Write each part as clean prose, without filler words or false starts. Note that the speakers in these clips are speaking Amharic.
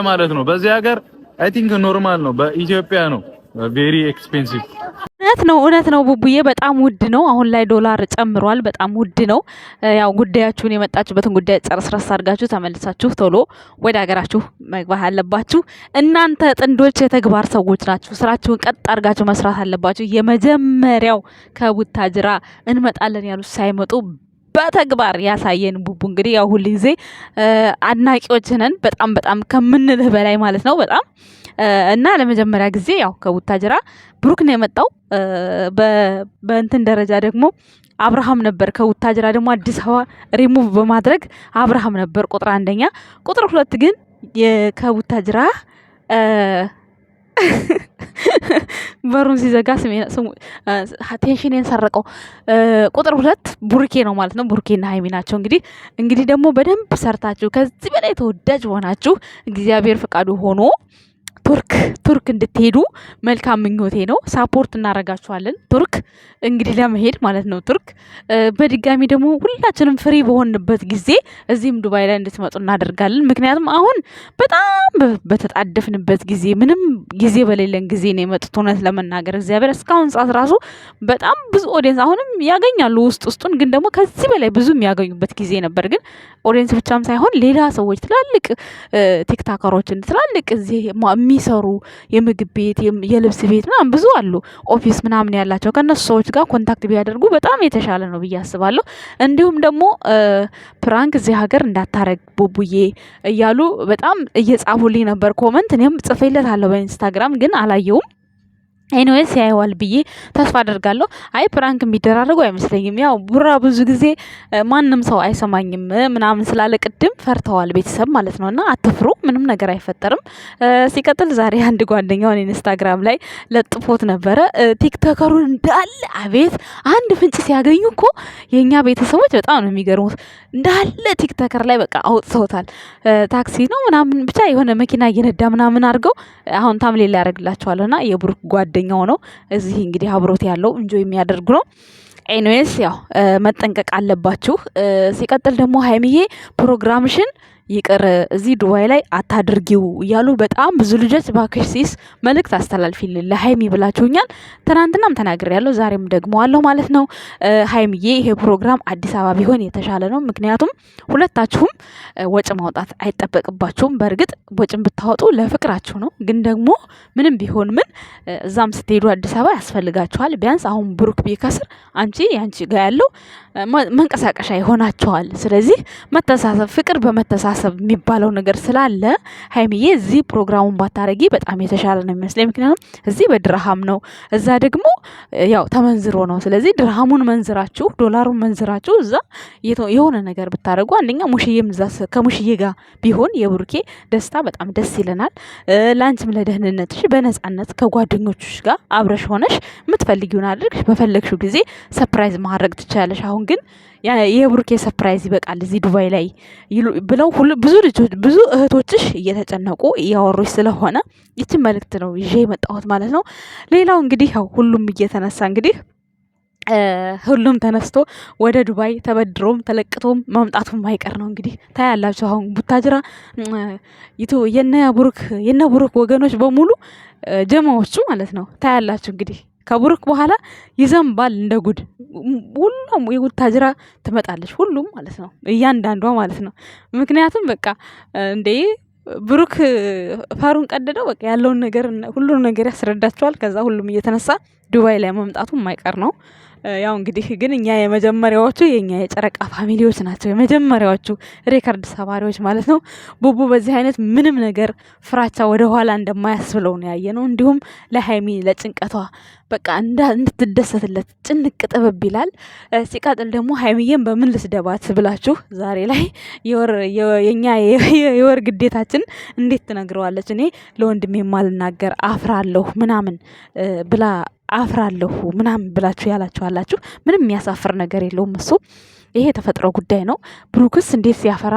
ማለት ነው። በዚህ ሀገር አይ ቲንክ ኖርማል ነው። በኢትዮጵያ ነው ቬሪ ኤክስፔንሲቭ። እውነት ነው ቡቡዬ፣ በጣም ውድ ነው። አሁን ላይ ዶላር ጨምሯል፣ በጣም ውድ ነው። ያው ጉዳያችሁን የመጣችሁበትን ጉዳይ ጨርስ አድርጋችሁ ተመልሳችሁ ቶሎ ወደ ሀገራችሁ መግባት አለባችሁ። እናንተ ጥንዶች የተግባር ሰዎች ናችሁ። ስራችሁን ቀጥ አድርጋችሁ መስራት አለባችሁ። የመጀመሪያው ከቡታጅራ እንመጣለን ያሉት ሳይመጡ በተግባር ያሳየን ቡቡ እንግዲህ ያው ሁሉ ጊዜ አድናቂዎች ነን፣ በጣም ከምንልህ በላይ ማለት ነው። በጣም እና ለመጀመሪያ ጊዜ ያው ከቡታጅራ ብሩክ ነው የመጣው። በእንትን ደረጃ ደግሞ አብርሃም ነበር። ከቡታጅራ ደግሞ አዲስ አበባ ሪሙቭ በማድረግ አብርሃም ነበር ቁጥር አንደኛ። ቁጥር ሁለት ግን ከቡታጅራ በሩን ሲዘጋ ቴንሽኔን ሰረቀው። ቁጥር ሁለት ቡርኬ ነው ማለት ነው። ቡርኬና ሀይሚ ናቸው። እንግዲህ ደግሞ በደንብ ሰርታችሁ ከዚህ በላይ ተወዳጅ ሆናችሁ እግዚአብሔር ፈቃዱ ሆኖ ቱርክ እንድትሄዱ መልካም ምኞቴ ነው። ሳፖርት እናረጋችኋለን። ቱርክ እንግዲህ ለመሄድ ማለት ነው። ቱርክ በድጋሚ ደግሞ ሁላችንም ፍሪ በሆንበት ጊዜ እዚህም ዱባይ ላይ እንድትመጡ እናደርጋለን። ምክንያቱም አሁን በጣም በተጣደፍንበት ጊዜ ምንም ጊዜ በሌለን ጊዜ ነው የመጡት። እውነት ለመናገር እግዚአብሔር እስካሁን ሰዓት ራሱ በጣም ብዙ ኦዲየንስ አሁንም ያገኛሉ ውስጡን፣ ግን ደግሞ ከዚህ በላይ ብዙ የሚያገኙበት ጊዜ ነበር። ግን ኦዲየንስ ብቻም ሳይሆን ሌላ ሰዎች ትላልቅ ቲክታከሮችን ትላልቅ እዚህ የሚሰሩ የምግብ ቤት የልብስ ቤት ምናምን ብዙ አሉ፣ ኦፊስ ምናምን ያላቸው ከነሱ ሰዎች ጋር ኮንታክት ቢያደርጉ በጣም የተሻለ ነው ብዬ አስባለሁ። እንዲሁም ደግሞ ፕራንክ እዚህ ሀገር እንዳታረግ ቡቡዬ እያሉ በጣም እየጻፉልኝ ነበር ኮመንት። እኔም ጽፌለታለሁ በኢንስታግራም ግን አላየውም። ኤኒዌይስ ያየዋል ብዬ ተስፋ አደርጋለሁ። አይ ፕራንክ የሚደራረጉ አይመስለኝም። ያው ቡራ ብዙ ጊዜ ማንም ሰው አይሰማኝም ምናምን ስላለ ቅድም ፈርተዋል ቤተሰብ ማለት ነውና አትፍሩ፣ ምንም ነገር አይፈጠርም። ሲቀጥል ዛሬ አንድ ጓደኛውን ኢንስታግራም ላይ ለጥፎት ነበረ ቲክቶከሩን እንዳለ። አቤት አንድ ፍንጭ ሲያገኙ እኮ የኛ ቤተሰቦች በጣም ነው የሚገርሙት። እንዳለ ቲክቶከር ላይ በቃ አውጥተውታል። ታክሲ ነው ምናምን ብቻ የሆነ መኪና እየነዳ ምናምን አድርገው አሁን ታምሌ ላይ ያደርግላቸዋልና የብሩክ ጓደኛው ነው እዚህ እንግዲህ አብሮት ያለው እንጆ የሚያደርጉ ነው። ኤኒዌይስ ያው መጠንቀቅ አለባችሁ። ሲቀጥል ደግሞ ሀይሚዬ ፕሮግራምሽን ይቅር እዚህ ዱባይ ላይ አታድርጊው እያሉ በጣም ብዙ ልጆች ባክሽ ሲስ መልእክት አስተላልፊልን ለሀይሚ ብላችሁኛል። ትናንትናም ተናግሬያለሁ፣ ዛሬም ደግሞ አለው ማለት ነው። ሀይሚዬ ይሄ ፕሮግራም አዲስ አበባ ቢሆን የተሻለ ነው። ምክንያቱም ሁለታችሁም ወጭ ማውጣት አይጠበቅባችሁም። በእርግጥ ወጭን ብታወጡ ለፍቅራችሁ ነው፣ ግን ደግሞ ምንም ቢሆን ምን እዛም ስትሄዱ አዲስ አበባ ያስፈልጋችኋል። ቢያንስ አሁን ብሩክ ቢከስር አንቺ ያንቺ ጋር ያለው መንቀሳቀሻ ይሆናችኋል። ስለዚህ መተሳሰብ፣ ፍቅር በመተሳሰብ የሚባለው ነገር ስላለ ሀይሚዬ እዚህ ፕሮግራሙን ባታረጊ በጣም የተሻለ ነው የሚመስለኝ። ምክንያቱም እዚህ በድርሃም ነው፣ እዛ ደግሞ ያው ተመንዝሮ ነው። ስለዚህ ድርሃሙን መንዝራችሁ ዶላሩን መንዝራችሁ እዛ የሆነ ነገር ብታደርጉ አንደኛ ሙሽዬም እዛ ከሙሽዬ ጋር ቢሆን የብሩኬ ደስታ በጣም ደስ ይለናል። ለአንቺም ለደህንነትሽ በነጻነት ከጓደኞችሽ ጋር አብረሽ ሆነሽ የምትፈልጊውን አድርግሽ በፈለግሽው ጊዜ ሰፕራይዝ ማድረግ ትችላለሽ። አሁን ግን የብሩኬ ሰፕራይዝ ይበቃል እዚህ ዱባይ ላይ ብለው ብዙ እህቶችሽ እየተጨነቁ እያወሩሽ ስለሆነ ይችን መልእክት ነው ይዤ የመጣሁት ማለት ነው። ሌላው እንግዲህ ያው ሁሉም እየተነሳ እንግዲህ ሁሉም ተነስቶ ወደ ዱባይ ተበድሮም ተለቅቶም ማምጣቱም ማይቀር ነው። እንግዲህ ታያላችሁ አሁን ቡታጅራ የነ ብሩክ ወገኖች በሙሉ ጀማዎቹ ማለት ነው ታያላችሁ እንግዲህ ከብሩክ በኋላ ይዘንባል እንደ ጉድ። ሁሉም የቡታጅራ ትመጣለች፣ ሁሉም ማለት ነው እያንዳንዷ ማለት ነው። ምክንያቱም በቃ እንዴ ብሩክ ፈሩን ቀደደው በቃ ያለውን ነገር ሁሉን ነገር ያስረዳቸዋል። ከዛ ሁሉም እየተነሳ ዱባይ ላይ መምጣቱ የማይቀር ነው። ያው እንግዲህ ግን እኛ የመጀመሪያዎቹ የኛ የጨረቃ ፋሚሊዎች ናቸው፣ የመጀመሪያዎቹ ሬከርድ ሰባሪዎች ማለት ነው። ቡቡ በዚህ አይነት ምንም ነገር ፍራቻ ወደ ኋላ እንደማያስብለው ነው ያየነው። እንዲሁም ለሀይሚ ለጭንቀቷ በቃ እንድትደሰትለት ጭንቅ ጥብብ ይላል። ሲቀጥል ደግሞ ሀይሚዬን በምን ልስደባት ብላችሁ ዛሬ ላይ የኛ የወር ግዴታችን እንዴት ትነግረዋለች? እኔ ለወንድሜ የማልናገር አፍራለሁ ምናምን ብላ አፍራለሁ ምናምን ብላችሁ ያላችሁ አላችሁ። ምንም የሚያሳፍር ነገር የለውም እሱ ይሄ የተፈጥሮ ጉዳይ ነው። ብሩክስ እንዴት ሲያፈራ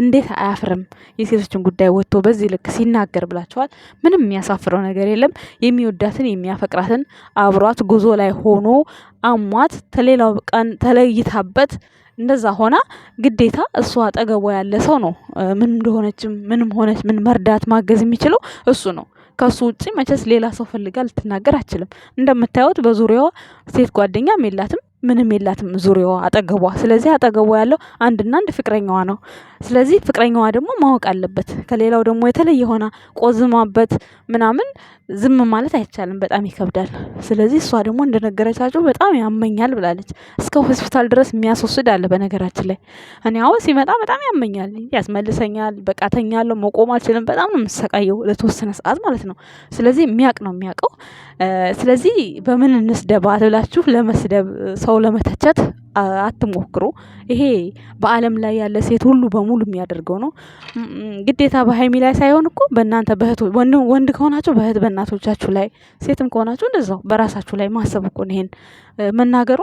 እንዴት አያፍርም የሴቶችን ጉዳይ ወጥቶ በዚህ ልክ ሲናገር ብላችኋል። ምንም የሚያሳፍረው ነገር የለም። የሚወዳትን የሚያፈቅራትን አብሯት ጉዞ ላይ ሆኖ አሟት ተሌላው ቀን ተለይታበት እንደዛ ሆና ግዴታ እሱ አጠገቧ ያለ ሰው ነው ምን እንደሆነችም ምንም ሆነች ምን መርዳት ማገዝ የሚችለው እሱ ነው። ከሱ ውጪ መቼስ ሌላ ሰው ፈልጋ ልትናገር አትችልም። እንደምታዩት በዙሪያዋ ሴት ጓደኛም የላትም ምንም የላትም ዙሪያዋ አጠገቧ። ስለዚህ አጠገቧ ያለው አንድና አንድ ፍቅረኛዋ ነው። ስለዚህ ፍቅረኛዋ ደግሞ ማወቅ አለበት። ከሌላው ደግሞ የተለየ ሆና ቆዝማበት ምናምን ዝም ማለት አይቻልም፣ በጣም ይከብዳል። ስለዚህ እሷ ደግሞ እንደነገረቻቸው በጣም ያመኛል ብላለች። እስከ ሆስፒታል ድረስ የሚያስወስድ አለ። በነገራችን ላይ እኔ አሁን ሲመጣ በጣም ያመኛል፣ ያስመልሰኛል፣ በቃ ተኛለሁ፣ መቆም አልችልም። በጣም ነው የምሰቃየው ለተወሰነ ሰዓት ማለት ነው። ስለዚህ የሚያውቅ ነው የሚያውቀው። ስለዚህ በምን እንስደባት ብላችሁ ለመስደብ ሰው ለመተቸት አትሞክሩ። ይሄ በዓለም ላይ ያለ ሴት ሁሉ በሙሉ የሚያደርገው ነው። ግዴታ በሀይሚ ላይ ሳይሆን እኮ በእናንተ ወንድ ከሆናችሁ በእህት በእናቶቻችሁ ላይ፣ ሴትም ከሆናችሁ እንደዛው በራሳችሁ ላይ ማሰብ እኮ ነው። ይሄን መናገሯ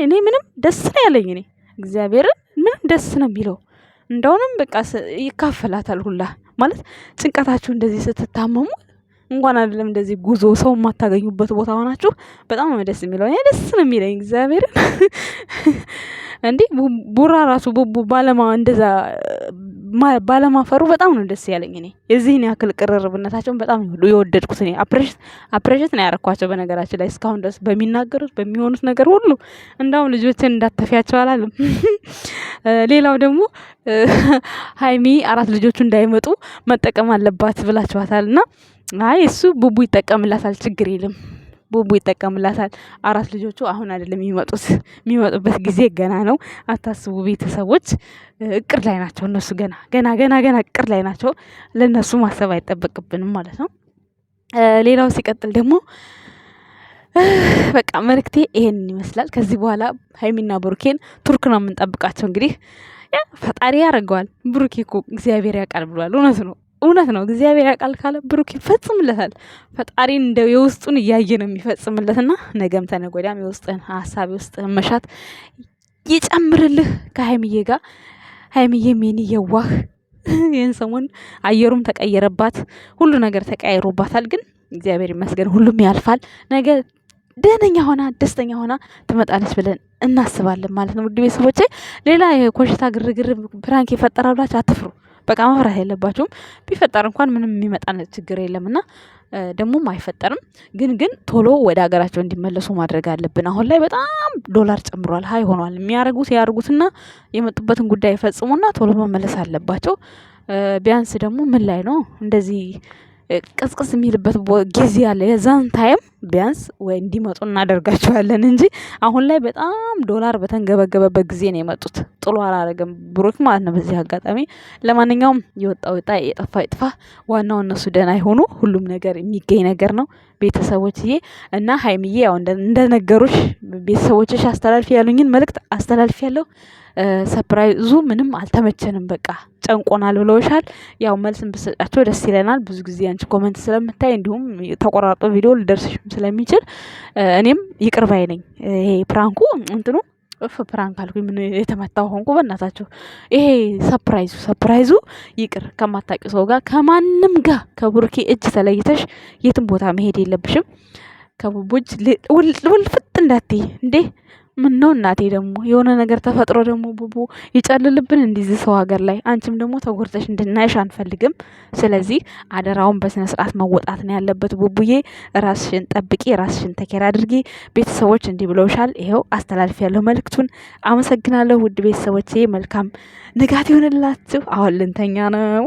እኔ ምንም ደስ ነው ያለኝ። እኔ እግዚአብሔርን ምንም ደስ ነው የሚለው። እንደውንም በቃ ይካፈላታል ሁላ ማለት ጭንቀታችሁ እንደዚህ ስትታመሙ እንኳን አይደለም እንደዚህ ጉዞ ሰው የማታገኙበት ቦታ ሆናችሁ በጣም ነው ደስ የሚለው። እኔ ደስ ነው የሚለኝ እግዚአብሔርን። እንዴ ቡራ ራሱ ባለማ እንደዛ ባለማፈሩ በጣም ነው ደስ ያለኝ። እኔ የዚህን ያክል ቅርርብነታቸውን በጣም የወደድኩት እኔ አፕሬሽት ነው ያረኳቸው። በነገራችን ላይ እስካሁን ድረስ በሚናገሩት በሚሆኑት ነገር ሁሉ እንዳውም ልጆችን እንዳተፊያቸው አላለም። ሌላው ደግሞ ሀይሚ 4 ልጆቹ እንዳይመጡ መጠቀም አለባት ብላችኋታል። እና አይ እሱ ቡቡ ይጠቀምላታል፣ ችግር የለም ቡቡ ይጠቀምላታል። 4 ልጆቹ አሁን አይደለም የሚመጡበት ጊዜ ገና ነው። አታስቡ ቤተሰቦች፣ እቅድ ላይ ናቸው እነሱ ገና እቅድ ላይ ናቸው። ለነሱ ማሰብ አይጠበቅብንም ማለት ነው። ሌላው ሲቀጥል ደግሞ በቃ መልክቴ ይሄንን ይመስላል። ከዚህ በኋላ ሀይሚና ብሩኬን ቱርክ ነው የምንጠብቃቸው። እንግዲህ ፈጣሪ ያደርገዋል። ብሩኬ እኮ እግዚአብሔር ያውቃል ብሏል። እውነት ነው። እግዚአብሔር ያውቃል ካለ ብሩክ ይፈጽምለታል። ፈጣሪ እንደው የውስጡን እያየ ነው የሚፈጽምለትና ነገም ተነገ ወዲያም የውስጥን ሀሳብ የውስጥን መሻት ይጨምርልህ ከሀይሚዬ ጋር። ሀይሚዬም የኔ የዋህ ይህን ሰሞን አየሩም ተቀየረባት፣ ሁሉ ነገር ተቀያይሮባታል። ግን እግዚአብሔር ይመስገን ሁሉም ያልፋል። ነገ ደህነኛ ሆና ደስተኛ ሆና ትመጣለች ብለን እናስባለን ማለት ነው። ውድ ቤተሰቦቼ ሌላ የኮሽታ ግርግር ፕራንክ ይፈጠራላችሁ አትፍሩ። በቃ መፍራት የለባችሁም። ቢፈጠር እንኳን ምንም የሚመጣ ችግር የለምና ደግሞም አይፈጠርም። ግን ቶሎ ወደ ሀገራቸው እንዲመለሱ ማድረግ አለብን። አሁን ላይ በጣም ዶላር ጨምሯል፣ ሀይ ሆኗል። የሚያደርጉት ያርጉትና የመጡበትን ጉዳይ ይፈጽሙና ቶሎ መመለስ አለባቸው። ቢያንስ ደግሞ ምን ላይ ነው እንደዚህ ቅዝቅዝ የሚልበት ጊዜ አለ። የዛን ታይም ቢያንስ ወይ እንዲመጡ እናደርጋቸዋለን እንጂ አሁን ላይ በጣም ዶላር በተንገበገበበት ጊዜ ነው የመጡት። ጥሎ አላረገም ብሩክ ማለት ነው። በዚህ አጋጣሚ ለማንኛውም የወጣው ወጣ፣ የጠፋ ይጥፋ። ዋናው እነሱ ደህና ይሆኑ። ሁሉም ነገር የሚገኝ ነገር ነው ቤተሰቦችዬ። እና ሀይሚዬ ያው እንደነገሩሽ ቤተሰቦችሽ አስተላልፊ ያሉኝን መልእክት አስተላልፊ ያለው ሰፕራይዙ ምንም አልተመቸንም፣ በቃ ጨንቆናል ብለውሻል። ያው መልስን ብሰጣቸው ደስ ይለናል። ብዙ ጊዜ አንቺ ኮመንት ስለምታይ እንዲሁም ተቆራርጦ ቪዲዮ ሊደርስሽም ስለሚችል እኔም ይቅር ባይ ነኝ። ይሄ ፕራንኩ እንትኑ ፕራንክ አልኩኝ፣ ምን የተመታው ሆንኩ በእናታቸው። ይሄ ሰፕራይዙ ይቅር። ከማታውቂው ሰው ጋር ከማንም ጋር ከቡርኬ እጅ ተለይተሽ የትም ቦታ መሄድ የለብሽም። ከቡቡጅ ውልፍጥ እንዳትይ እንዴ። ምን ነው እናቴ ደግሞ የሆነ ነገር ተፈጥሮ ደግሞ ቡቡ ይጨልልብን እንዲዚህ ሰው ሀገር ላይ። አንቺም ደግሞ ተጎርተሽ እንድናይሽ አንፈልግም። ስለዚህ አደራውን በስነ ስርዓት መወጣት ነው ያለበት። ቡቡዬ ራስሽን ጠብቂ፣ ራስሽን ተኬር አድርጊ። ቤተሰቦች እንዲህ ብለውሻል። ይኸው አስተላልፍ ያለው መልእክቱን። አመሰግናለሁ ውድ ቤተሰቦቼ። መልካም ንጋት ይሆንላችሁ። አሁን ልንተኛ ነው።